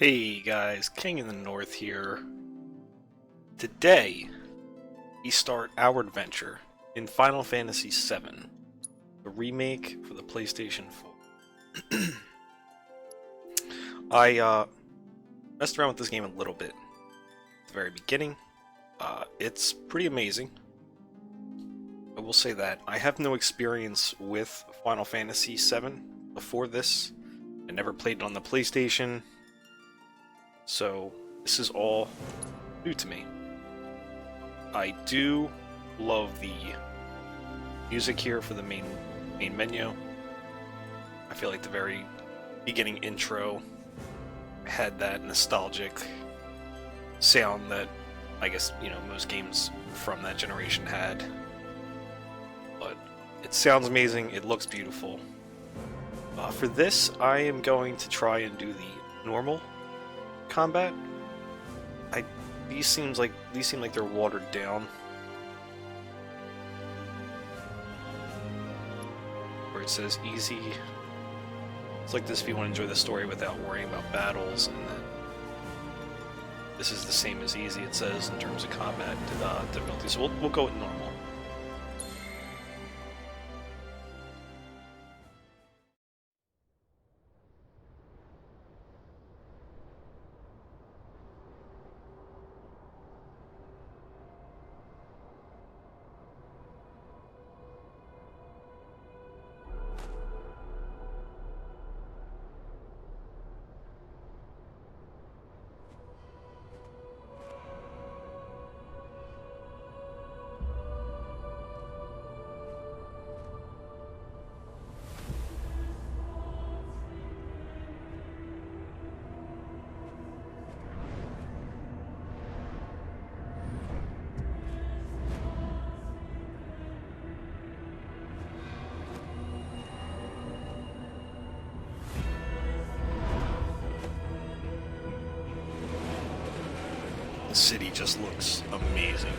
Hey guys, King in the North here. Today, we start our adventure in Final Fantasy VII, the remake for the PlayStation 4. I messed around with this game a little bit at the very beginning. It's pretty amazing. I will say that. I have no experience with Final Fantasy VII before this. I never played it on the PlayStation. So, this is all new to me. I do love the music here for the main menu. I feel like the very beginning intro had that nostalgic sound that I guess, most games from that generation had. But it sounds amazing, it looks beautiful. For this, I am going to try and do the normal combat. These seem like they're watered down. Where it says easy. It's like this if you want to enjoy the story without worrying about battles, and then this is the same as easy, it says, in terms of combat difficulty. So we'll go with normal. The city just looks amazing.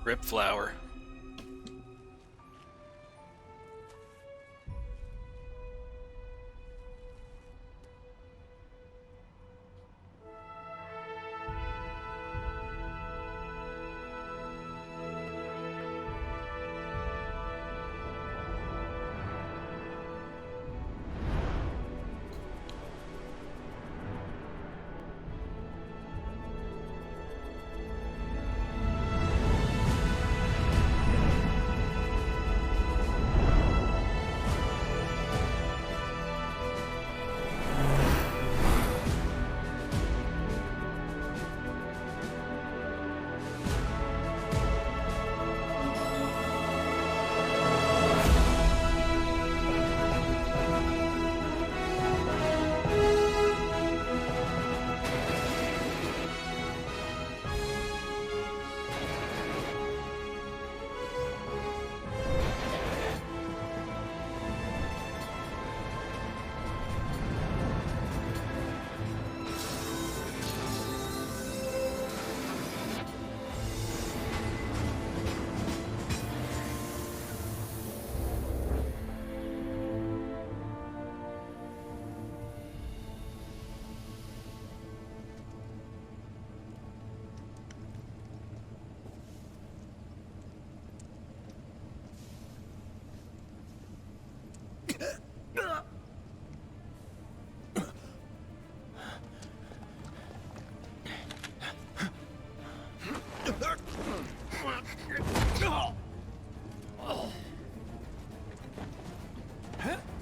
Rip Flower.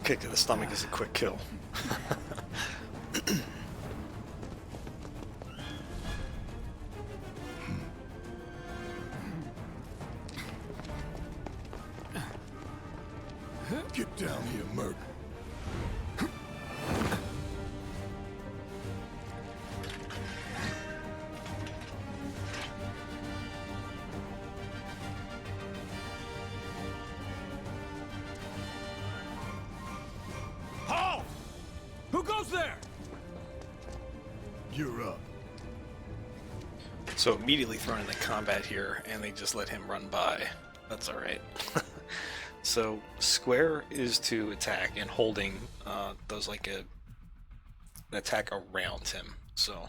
Kick to the stomach is a quick kill. Get down here, Merc. Halt! Who goes there? You're up. So immediately thrown into combat here, and they just let him run by. That's alright. So square is to attack, and holding does like an attack around him. So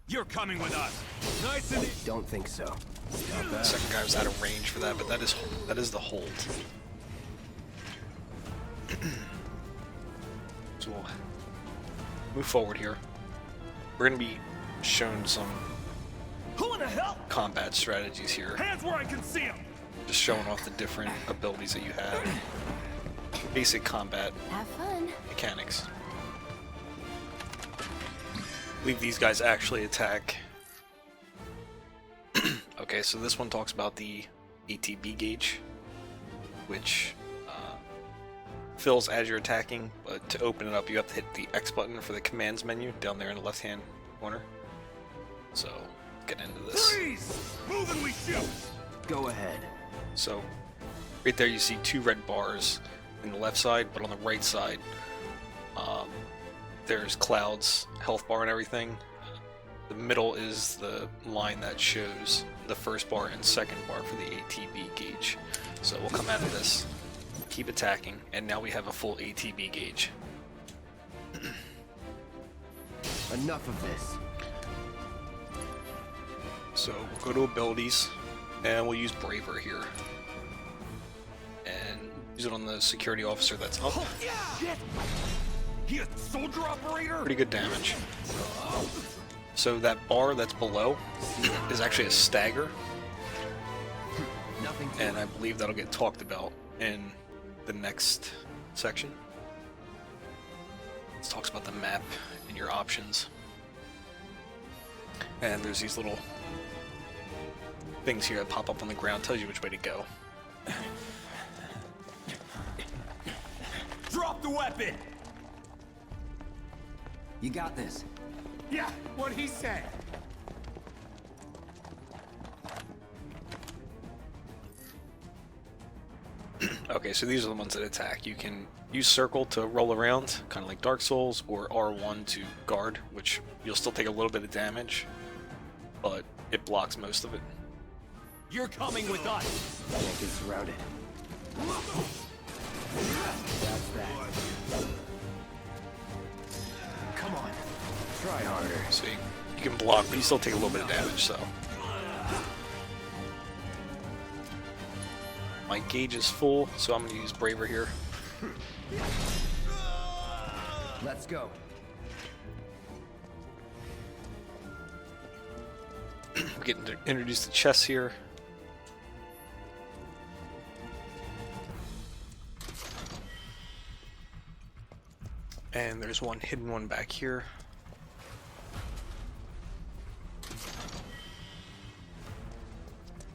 You're coming with us. Nice and Don't think so. the second guy was out of range for that, but that is the hold. So we'll move forward here. We're gonna be shown some who in the hell? combat strategies here, Hands where I can see them. just showing off the different abilities that you have. Basic combat Have fun. mechanics. I believe these guys actually attack. Okay, so this one talks about the ATB gauge, which fills as you're attacking, but to open it up you have to hit the X button for the commands menu down there in the left hand corner. So, get into this. Freeze! Move and we shoot. Go ahead. So, right there you see two red bars in the left side, but on the right side, there's Cloud's health bar and everything. The middle is the line that shows the first bar and second bar for the ATB gauge. So we'll come out of this, keep attacking, and now we have a full ATB gauge. Enough of this. So we'll go to abilities, and we'll use Braver here. And use it on the security officer that's up. Shit! He a soldier operator? Pretty good damage. So that bar that's below is actually a stagger, Nothing to and I believe that'll get talked about in the next section. It talks about the map and your options. And there's these little things here that pop up on the ground, tells you which way to go. Drop the weapon! You got this. Yeah, what he said. Okay, so these are the ones that attack. You can use circle to roll around, kind of like Dark Souls, or R1 to guard, which you'll still take a little bit of damage, but it blocks most of it. You're coming with us. Can't get surrounded. That's that. Come on. Try harder. So you can block, but you still take a little bit of damage, so. My gauge is full, so I'm going to use Braver here. Let's go. We're getting introduced to chests here. And there's one hidden one back here.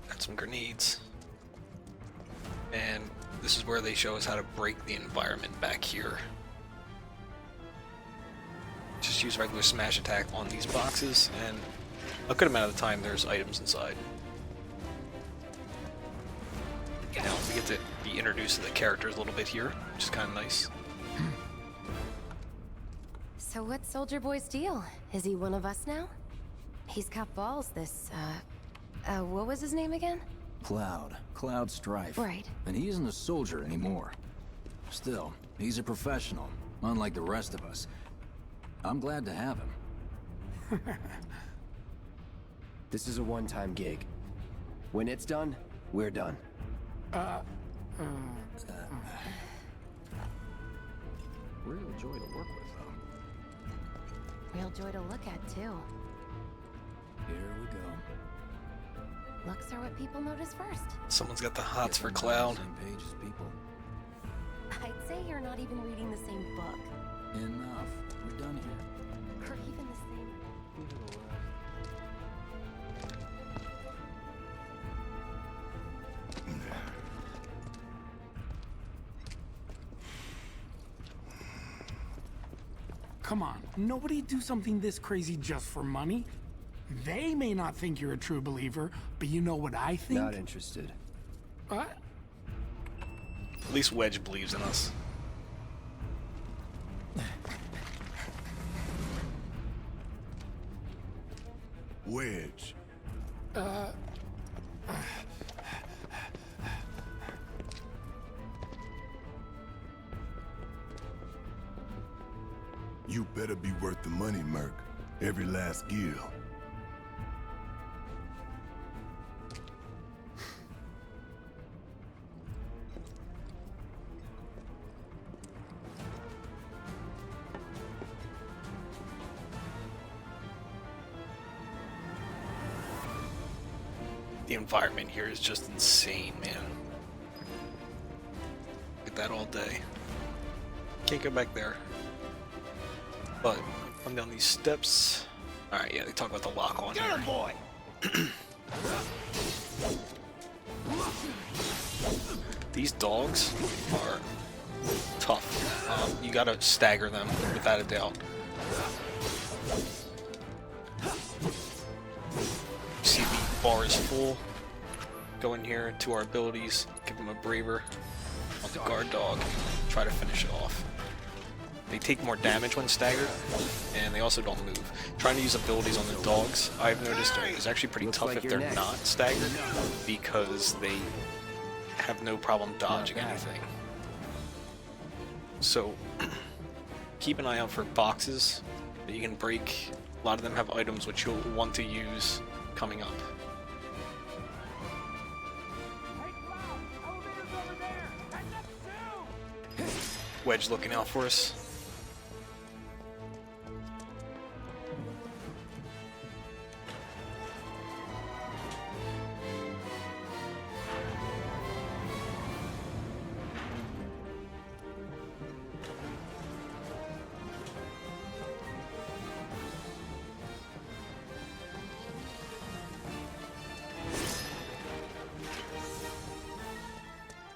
Got some grenades. And this is where they show us how to break the environment back here. Just use regular smash attack on these boxes, and a good amount of the time there's items inside. Now we get to be introduced to the characters a little bit here, which is kind of nice. So what's Soldier Boy's deal? Is he one of us now? He's got balls, this, what was his name again? Cloud Strife. Right. And he isn't a soldier anymore. Still, he's a professional, unlike the rest of us. I'm glad to have him. This is a one-time gig. When it's done, we're done. Real joy to work with, though. Real joy to look at, too. Here we go. Looks are what people notice first. Someone's got the hots for Guess we're not on Cloud. the same page as people. I'd say you're not even reading the same book. Enough. We're done here. Or even the same... Come on, nobody do something this crazy just for money. They may not think you're a true believer, but you know what I think? Not interested. What? At least Wedge believes in us. Wedge. You better be worth the money, Merc. Every last gil. The environment here is just insane, man. Look at that all day. Can't go back there. But I'm down these steps. Alright, yeah, they talk about the lock on here. boy! These dogs are tough. You gotta stagger them, without a doubt. See the bar is full. Go in here to our abilities, give them a braver on the guard dog, try to finish it off. They take more damage when staggered, and they also don't move. Trying to use abilities on the dogs, I've noticed, is actually pretty Looks tough like if you're they're next. not staggered, because they have no problem dodging bad. anything. So, keep an eye out for boxes that you can break. A lot of them have items which you'll want to use coming up. Wedge looking out for us.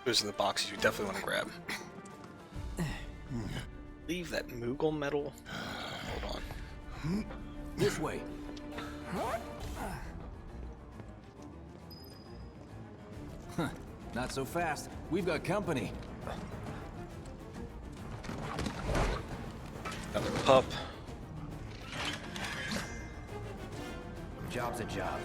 Those are the boxes you definitely want to grab. Leave that Moogle metal. Hold on. This way. Huh. Not so fast. We've got company. Another pup. Job's a job.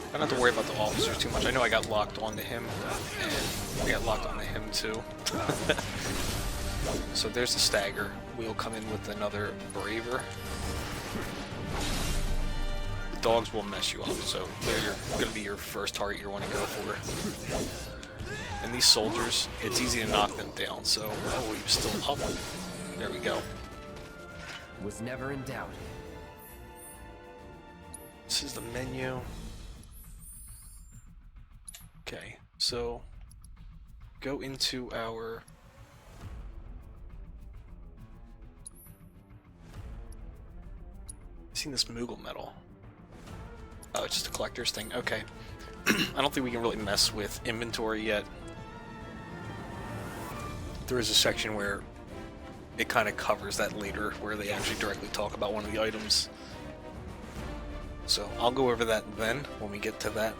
I don't have to worry about the officers too much. I know I got locked onto him, and I got locked onto him too. So there's the stagger. We'll come in with another braver. The dogs will mess you up, so they're going to be your first target you want to go for. And these soldiers, it's easy to knock them down, so... Oh, he's still up. There we go. Was never in doubt. This is the menu. Okay, so go into our seen this Moogle medal. Oh, it's just a collector's thing. Okay. I don't think we can really mess with inventory yet. There is a section where it kind of covers that later, where they actually directly talk about one of the items. So I'll go over that then, when we get to that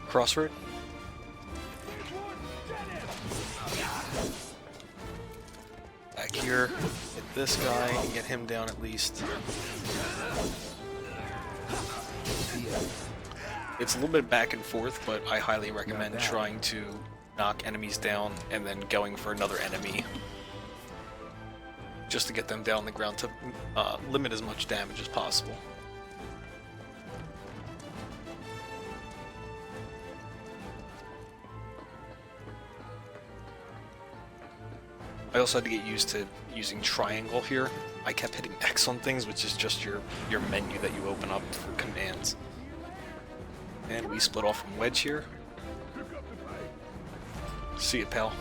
crossroad. Back here, get this guy and get him down at least. It's a little bit back and forth, but I highly recommend trying to knock enemies down and then going for another enemy, just to get them down on the ground to limit as much damage as possible. I also had to get used to using triangle here. I kept hitting X on things, which is just your menu that you open up for commands. And we split off from Wedge here. See you, pal.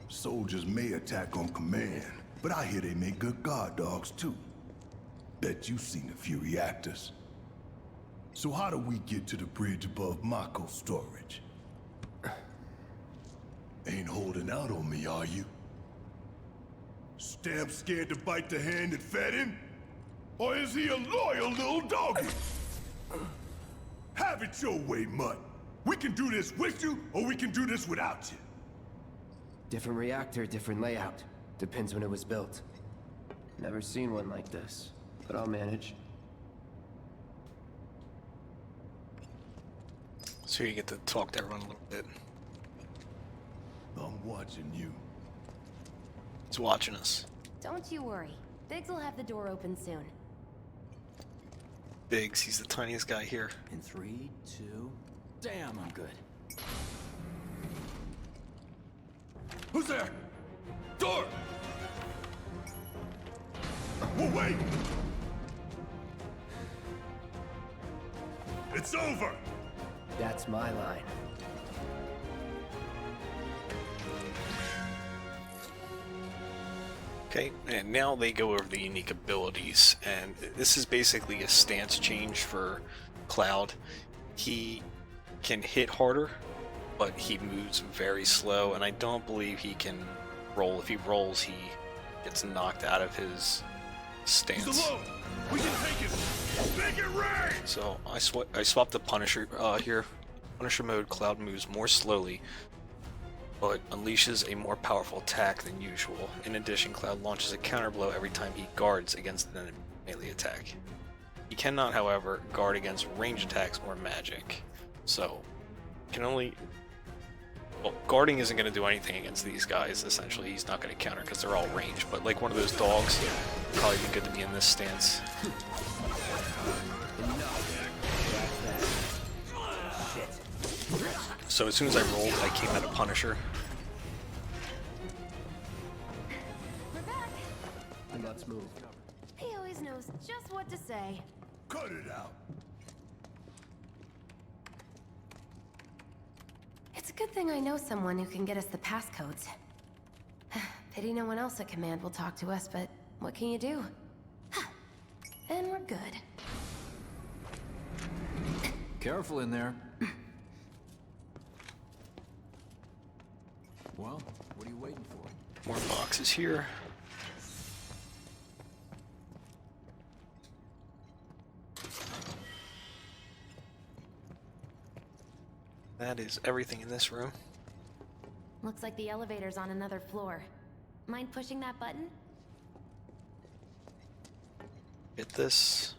Soldiers may attack on command, but I hear they make good guard dogs too. Bet you've seen a few reactors. So how do we get to the bridge above Mako storage? Ain't holding out on me, are you? Stamp scared to bite the hand that fed him? Or is he a loyal little doggy? Have it your way, Mutt. We can do this with you, or we can do this without you. Different reactor, different layout. Depends when it was built. Never seen one like this, but I'll manage. So you get to talk to everyone a little bit. I'm watching you. He's watching us. Don't you worry. Biggs will have the door open soon. Biggs, he's the tiniest guy here. In 3, 2... Damn, I'm good. Who's there? Door! Well, wait! It's over! That's my line. Okay, and now they go over the unique abilities, and this is basically a stance change for Cloud. He can hit harder, but he moves very slow, and I don't believe he can roll. If he rolls, he gets knocked out of his stance. He's alone! We can take him! Make it rain! So I swapped the Punisher here. Punisher mode, Cloud moves more slowly, but unleashes a more powerful attack than usual. In addition, Cloud launches a counter blow every time he guards against an melee attack. He cannot, however, guard against range attacks or magic. So, can only... Well, guarding isn't going to do anything against these guys, essentially. He's not going to counter because they're all ranged, but like one of those dogs, probably be good to be in this stance. So as soon as I rolled, I came out of Punisher. We're back. And let's move. He always knows just what to say. Cut it out! It's a good thing I know someone who can get us the passcodes. Pity no one else at command will talk to us, but what can you do? And we're good. Careful in there. Well, what are you waiting for? More boxes here. That is everything in this room. Looks like the elevator's on another floor. Mind pushing that button? Get this.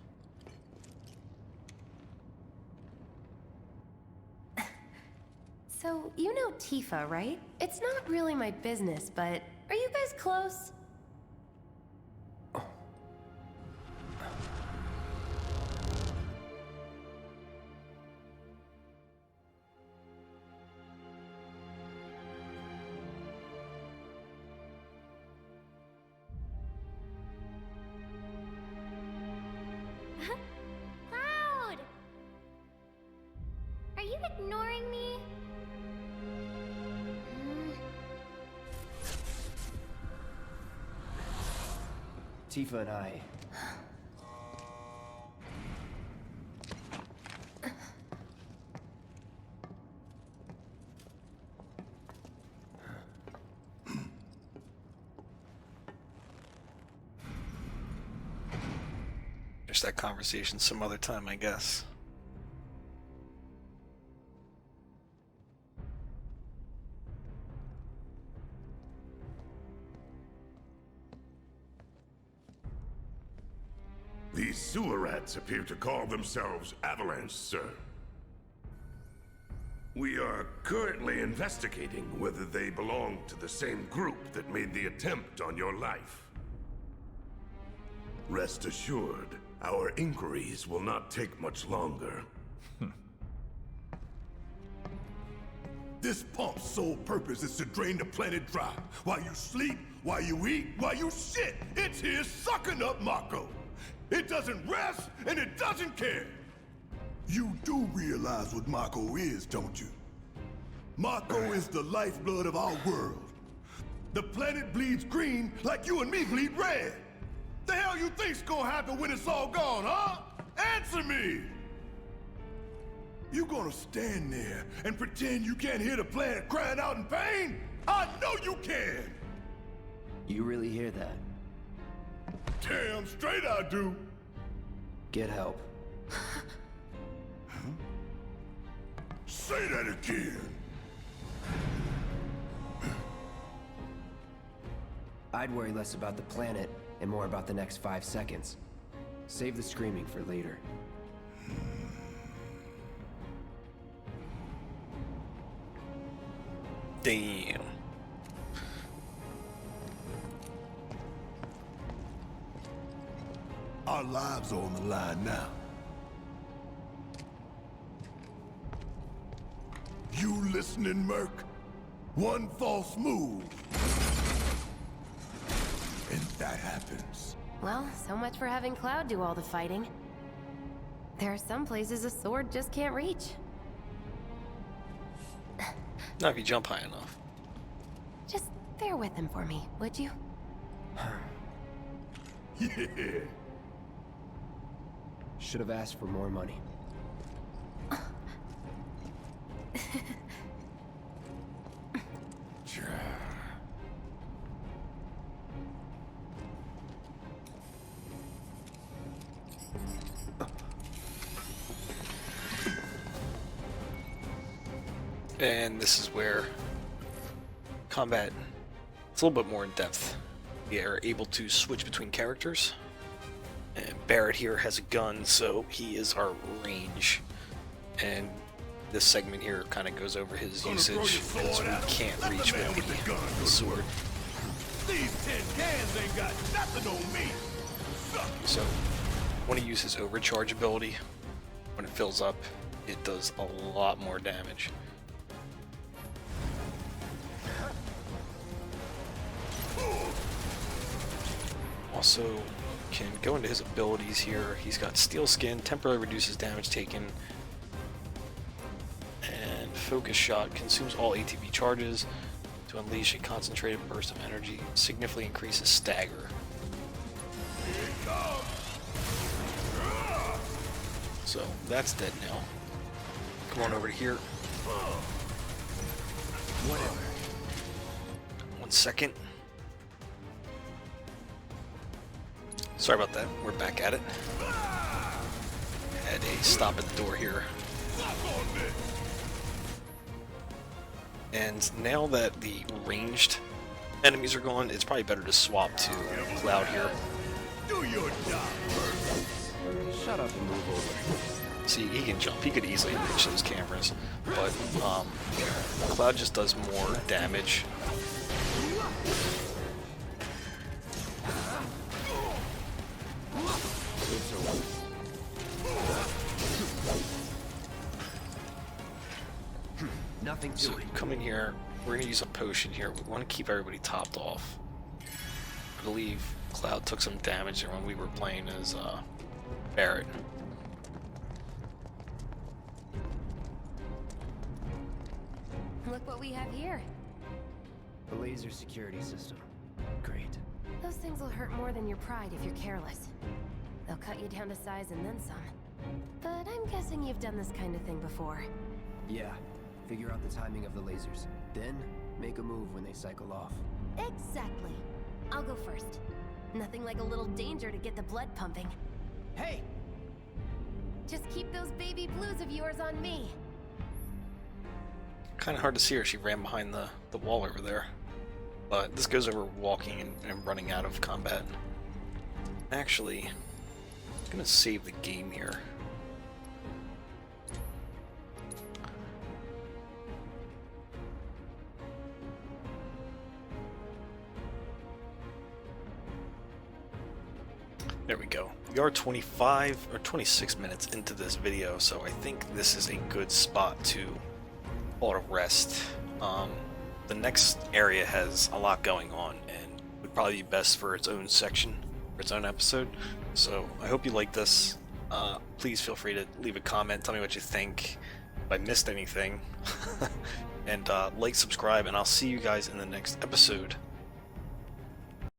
So, you know Tifa, right? It's not really my business, but are you guys close? Cloud! Are you ignoring me? Tifa and I... Just that conversation some other time, I guess. These sewer rats appear to call themselves Avalanche, sir. We are currently investigating whether they belong to the same group that made the attempt on your life. Rest assured, our inquiries will not take much longer. This pump's sole purpose is to drain the planet dry. While you sleep, while you eat, while you shit, it's here sucking up Mako. It doesn't rest, and it doesn't care. You do realize what Mako is, don't you? Mako is the lifeblood of our world. The planet bleeds green like you and me bleed red. The hell you think's gonna happen when it's all gone, huh? Answer me! You gonna stand there and pretend you can't hear the planet crying out in pain? I know you can! You really hear that? Damn straight I do! Get help. Say that again! I'd worry less about the planet and more about the next 5 seconds. Save the screaming for later. Damn. Our lives are on the line now. You listening, Merc? One false move. And that happens. Well, so much for having Cloud do all the fighting. There are some places a sword just can't reach. Not if you jump high enough. Just bear with him for me, would you? Yeah. Should have asked for more money. And this is where combat, it's a little bit more in depth. We are able to switch between characters. And Barrett here has a gun, so he is our range. And this segment here kind of goes over his usage, as we can't reach with the sword. These tin cans ain't got nothing on me. So, when he uses overcharge ability, when it fills up, it does a lot more damage. Also, can go into his abilities here. He's got Steel Skin, temporarily reduces damage taken, and Focus Shot consumes all ATB charges to unleash a concentrated burst of energy, significantly increases stagger. So that's dead now. Come on over to here. Whatever. 1 second. Sorry about that. We're back at it. Had a stop at the door here. And now that the ranged enemies are gone, it's probably better to swap to Cloud here. Do your job, Shut up and move over. See, he can jump. He could easily reach those cameras. But Cloud just does more damage. Nothing to So it. come in here. We're going to use a potion here. We want to keep everybody topped off. I believe Cloud took some damage there when we were playing as Barrett. Look what we have here. The laser security system. Great. Those things will hurt more than your pride if you're careless. They'll cut you down to size and then some. But I'm guessing you've done this kind of thing before. Yeah. Figure out the timing of the lasers. Then, make a move when they cycle off. Exactly. I'll go first. Nothing like a little danger to get the blood pumping. Hey! Just keep those baby blues of yours on me. Kind of hard to see her. She ran behind the wall over there. But this goes over walking and running out of combat. Actually, I'm going to save the game here. There we go. We are 25 or 26 minutes into this video, so I think this is a good spot to call it a rest. The next area has a lot going on, and would probably be best for its own section, for its own episode. So I hope you like this. Please feel free to leave a comment, tell me what you think, if I missed anything, and like, subscribe, and I'll see you guys in the next episode.